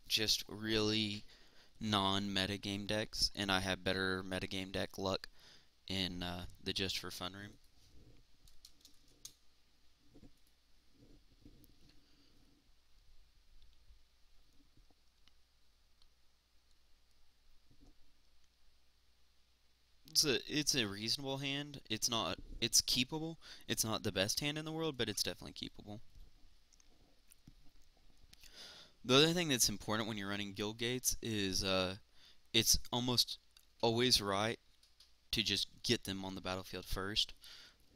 just really non-metagame decks, and I have better metagame deck luck in the Just for Fun room. It's a reasonable hand. It's keepable. It's not the best hand in the world, but it's definitely keepable. The other thing that's important when you're running guild gates is it's almost always right to just get them on the battlefield first.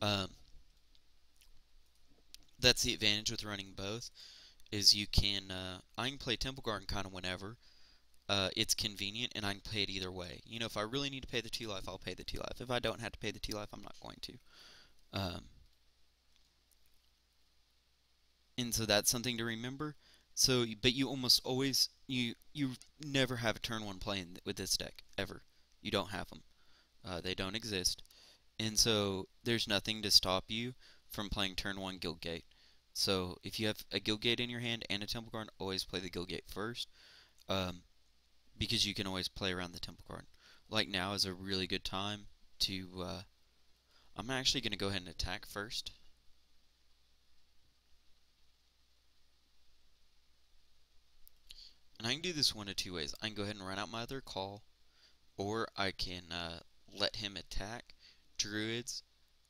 Um, that's the advantage with running both. Is I can play Temple Garden kind of whenever. It's convenient, and I can play it either way. You know, if I really need to pay the 2 life, I'll pay the 2 life. If I don't have to pay the 2 life, I'm not going to. Um, and so that's something to remember. So, but you almost always you never have a turn one play with this deck ever. You don't have them. They don't exist. And so there's nothing to stop you from playing turn one Guild Gate. So if you have a Guild Gate in your hand and a Temple Garden, always play the Guild Gate first, um, because you can always play around the Temple Garden. Like now is a really good time to. I'm actually going to go ahead and attack first. And I can do this one of two ways. I can go ahead and run out my other call, or I can let him attack Druids,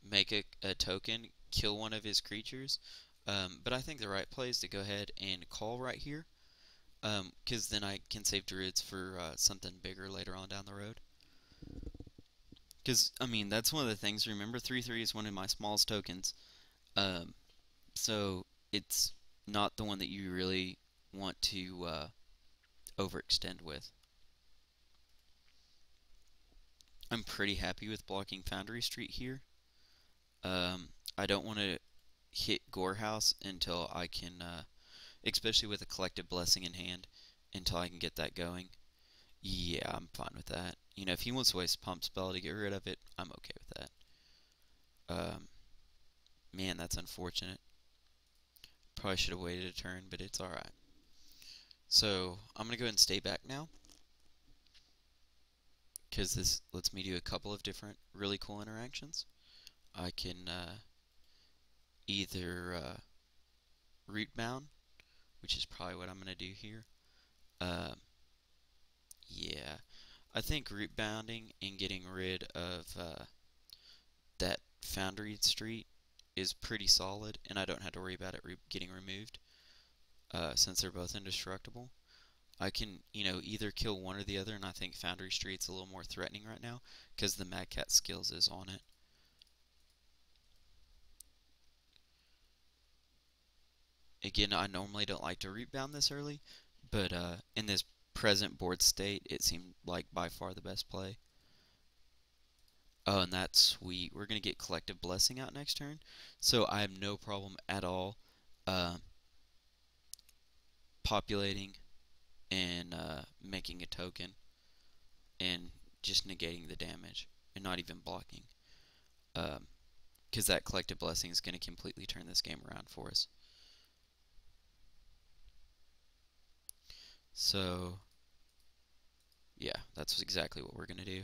make a token, kill one of his creatures. But I think the right play is to go ahead and call right here, because then I can save Druids for something bigger later on down the road. Because, I mean, that's one of the things. Remember, 3/3 is one of my smallest tokens. Um, so it's not the one that you really want to overextend with. I'm pretty happy with blocking Foundry Street here. I don't want to hit Gorehouse until I can, especially with a Collective Blessing in hand, until I can get that going. Yeah, I'm fine with that. You know, if he wants to waste Pump Spell to get rid of it, I'm okay with that. Um, Man, that's unfortunate. Probably should have waited a turn, but it's alright. So, I'm going to go ahead and stay back now, because this lets me do a couple of different really cool interactions. I can either root bound, which is probably what I'm going to do here. Uh, yeah, I think root bounding and getting rid of that Foundry Street is pretty solid, and I don't have to worry about it getting removed, since they're both indestructible. I can, either kill one or the other, and I think Foundry Street's a little more threatening right now, because the Mad Cat skills is on it. Again, I normally don't like to root bound this early, but in this present board state, it seemed like by far the best play. Oh, and that's sweet. We're going to get Collective Blessing out next turn, so I have no problem at all uh, populating and making a token and just negating the damage and not even blocking. Because that Collective Blessing is going to completely turn this game around for us. So, yeah, that's exactly what we're going to do.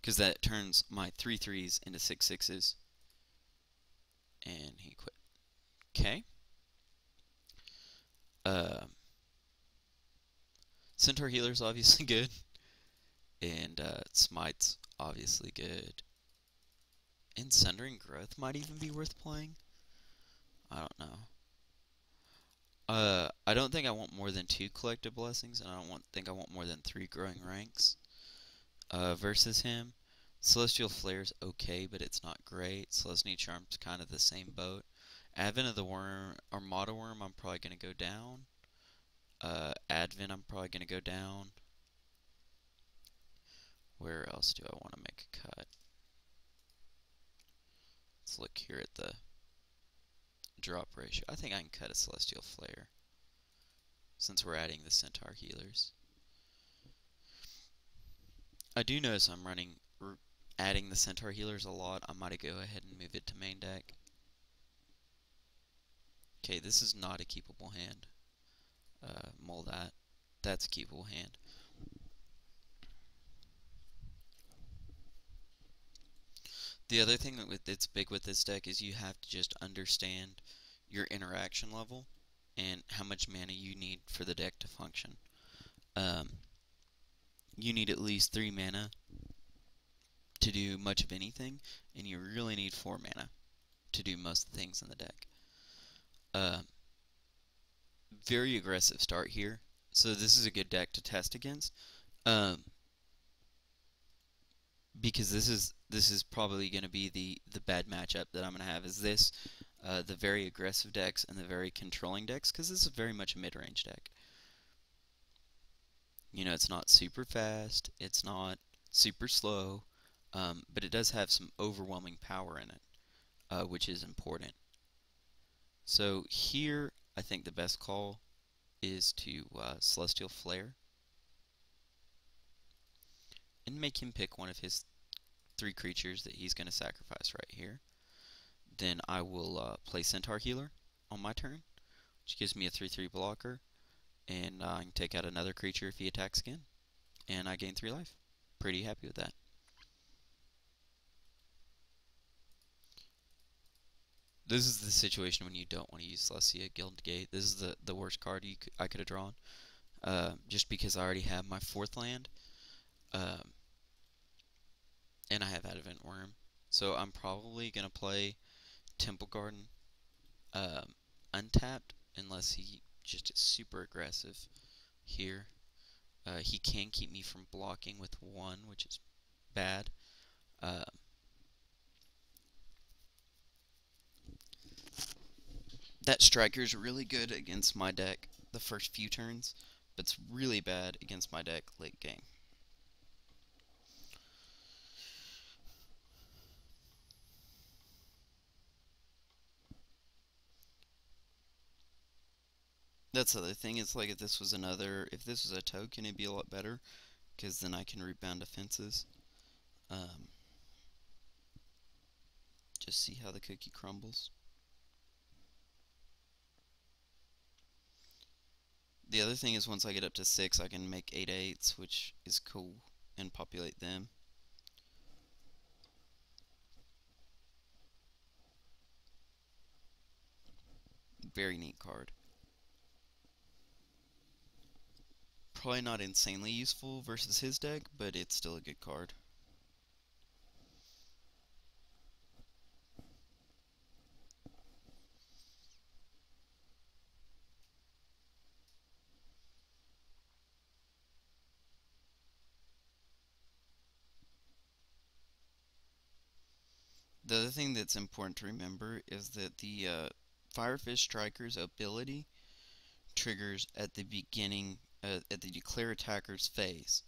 Because that turns my 3/3s into 6/6s. And he quit. Okay. Centaur Healer's obviously good. And Smite's obviously good. And Sundering Growth might even be worth playing. I don't know. I don't think I want more than 2 Collective Blessings, and I don't think I want more than 3 Growing Ranks versus him. Celestial Flare's okay, but it's not great. Celestine Charm's kind of the same boat. Advent of the Worm, Armada Worm, I'm probably going to go down. Advent, I'm probably going to go down. Where else do I want to make a cut? Let's look here at the drop ratio. I think I can cut a Celestial Flare, since we're adding the Centaur Healers. I do notice I'm adding the Centaur Healers a lot. I might go ahead and move it to main deck. Okay, this is not a keepable hand. Mull that. That's a keepable hand. The other thing that's big with this deck is you have to just understand your interaction level and how much mana you need for the deck to function. Um, you need at least 3 mana to do much of anything, and you really need 4 mana to do most of the things in the deck. Uh, Very aggressive start here, so this is a good deck to test against. Um, because this is probably going to be the bad matchup that I'm going to have is this the very aggressive decks and the very controlling decks, because this is very much a mid-range deck. You know, it's not super fast, it's not super slow, but it does have some overwhelming power in it, which is important. So here, I think the best call is to Celestial Flare and make him pick one of his 3 creatures that he's going to sacrifice right here. Then I will play Centaur Healer on my turn, which gives me a 3/3 blocker, and I can take out another creature if he attacks again, and I gain 3 life. Pretty happy with that. This is the situation when you don't want to use Celestia Guild Gate. This is the worst card I could have drawn, just because I already have my 4th land, um, and I have Advent Worm. So I'm probably going to play Temple Garden untapped, unless he just is super aggressive here. He can keep me from blocking with 1, which is bad. Uh, that striker's really good against my deck the first few turns, but it's really bad against my deck late game. That's the other thing. It's like if this was a token, it'd be a lot better, because then I can rebound defenses. Um, just see how the cookie crumbles. The other thing is once I get up to 6, I can make 8/8s, which is cool, and populate them. Very neat card. Probably not insanely useful versus his deck, but it's still a good card. The other thing that's important to remember is that the Firefish Striker's ability triggers at the beginning, at the declare attacker's phase.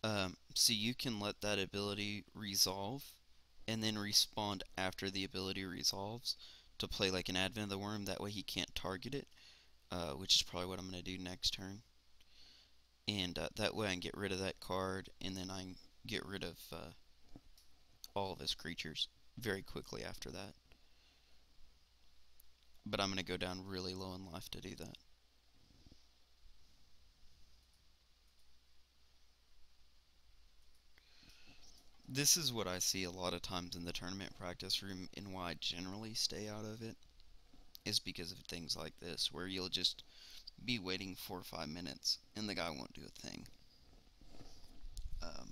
So you can let that ability resolve and then respawn after the ability resolves to play like an Advent of the Worm. That way he can't target it, which is probably what I'm going to do next turn. And that way I can get rid of that card, and then I can get rid of all of his creatures very quickly after that. But I'm going to go down really low in life to do that. This is what I see a lot of times in the tournament practice room, and why I generally stay out of it, is because of things like this, where you'll just be waiting 4 or 5 minutes, and the guy won't do a thing. Um,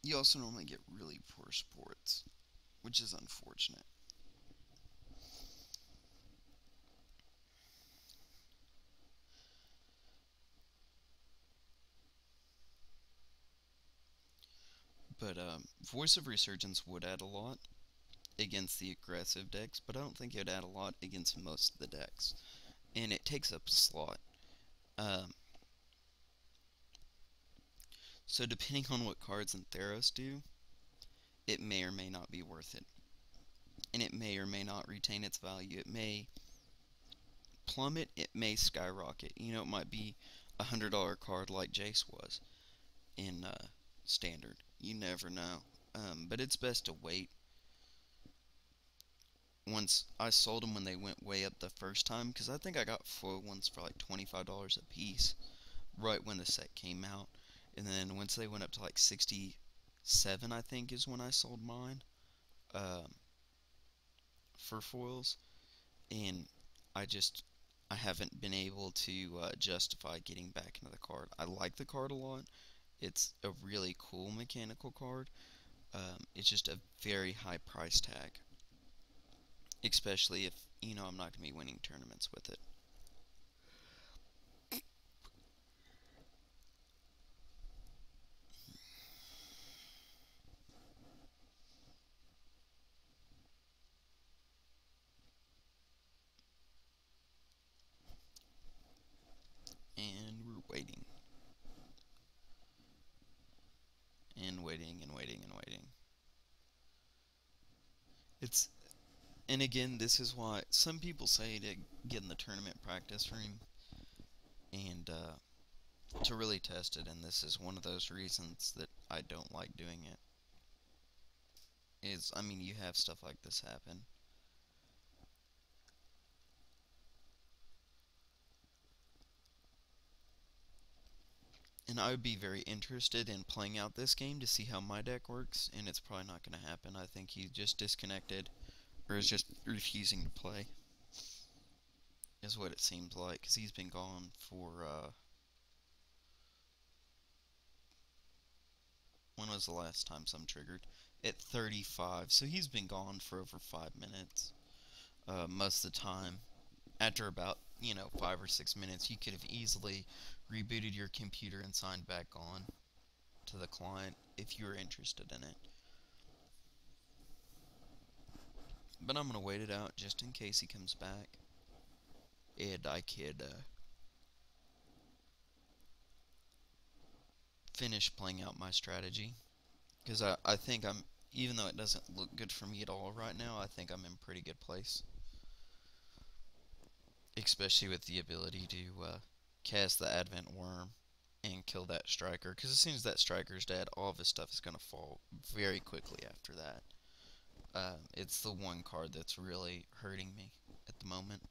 you also normally get really poor sports, which is unfortunate. But Voice of Resurgence would add a lot against the aggressive decks, but I don't think it would add a lot against most of the decks. And it takes up a slot. Um, so depending on what cards in Theros do, it may or may not be worth it. And it may or may not retain its value. It may plummet, it may skyrocket. You know, it might be $100 card like Jace was in Standard. You never know. But it's best to wait once I sold them when they went way up the first time, because I think I got foil ones for like $25 a piece right when the set came out. And then once they went up to like 67, I think is when I sold mine um, for foils. And I just I haven't been able to justify getting back into the card. I like the card a lot. It's a really cool mechanical card. It's just a very high price tag, especially if I'm not going to be winning tournaments with it. And we're waiting and waiting and waiting and waiting. It's and again, this is why some people say to get in the tournament practice room and to really test it, and this is one of those reasons that I don't like doing it. Is I mean, you have stuff like this happen. And I would be very interested in playing out this game to see how my deck works, and it's probably not going to happen. I think he just disconnected, or is just refusing to play, is what it seems like, because he's been gone for, when was the last time some triggered? At 35, so he's been gone for over 5 minutes, most of the time. After about, 5 or 6 minutes, you could have easily rebooted your computer and signed back on to the client if you were interested in it. But I'm going to wait it out just in case he comes back. And I could finish playing out my strategy. Because I think even though it doesn't look good for me at all right now, I think I'm in pretty good place. Especially with the ability to cast the Advent Worm and kill that striker. Because as soon as that striker's dead, all of his stuff is going to fall very quickly after that. It's the one card that's really hurting me at the moment.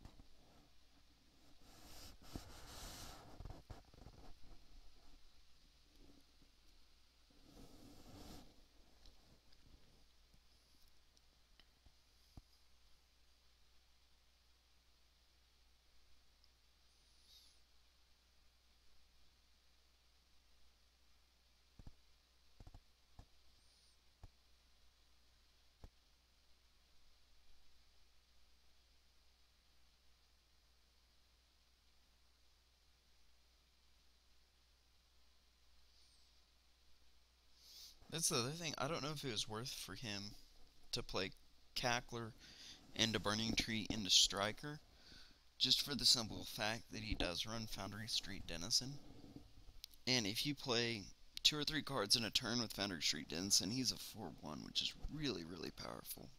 That's the other thing. I don't know if it was worth for him to play Cackler into Burning Tree into Striker, just for the simple fact that he does run Foundry Street Denizen. And if you play 2 or 3 cards in a turn with Foundry Street Denizen, he's a 4-1, which is really, really powerful.